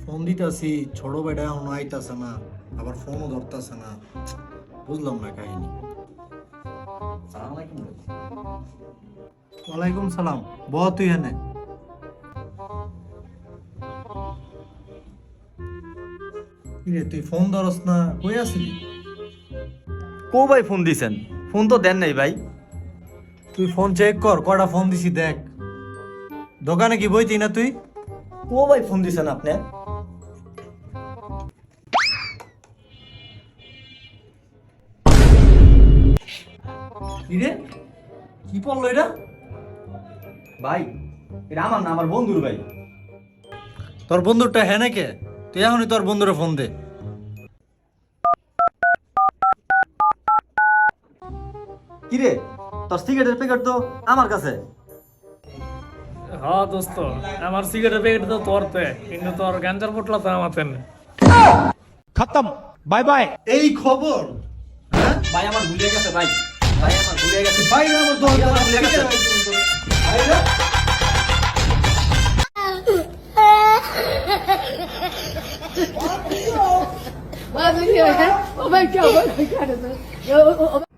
Phone দিতাছি, ছোট বেটা এখনো আইতাছে না, আবার ফোনও ধরতাছে না, বুঝলাম না কাহিনী। ওয়ালাইকুম সালাম। বহ তুই এনে। কিরে তুই ফোন ধরস না, কই আসিলি? কো ভাই ফোন দিছেন? ফোন তো দেন নাই ভাই। তুই ফোন চেক কর, কয়টা ফোন দিছি দেখ। দোকানে কি বইতি না তুই? কো ভাই ফোন দিছেন আপনি? কিরে কি পড়লো এটা? ভাই এটা আমার না, আমার বন্ধুর ভাই। তোর বন্ধুরটা হ্যাঁ নাকি? তুই এখনই তোর বন্ধুরে ফোন দে। কিরে তোর সিগারেটের প্যাকেট তো আমার কাছে। হ্যাঁ দোস্ত, আমার সিগারেট প্যাকেট তো তোরতে, কিন্তু তোর গাঞ্জার পোটলা তো আমাতে না। खत्म बाय बाय। এই খবর? হ্যাঁ ভাই আমার ভুলে গেছে ভাই, ভাই আমার ভুলে গেছে। বাইরে আমার দোকান ভুলে গেছে। বাইরে Oh my God! Oh my God! Oh my God!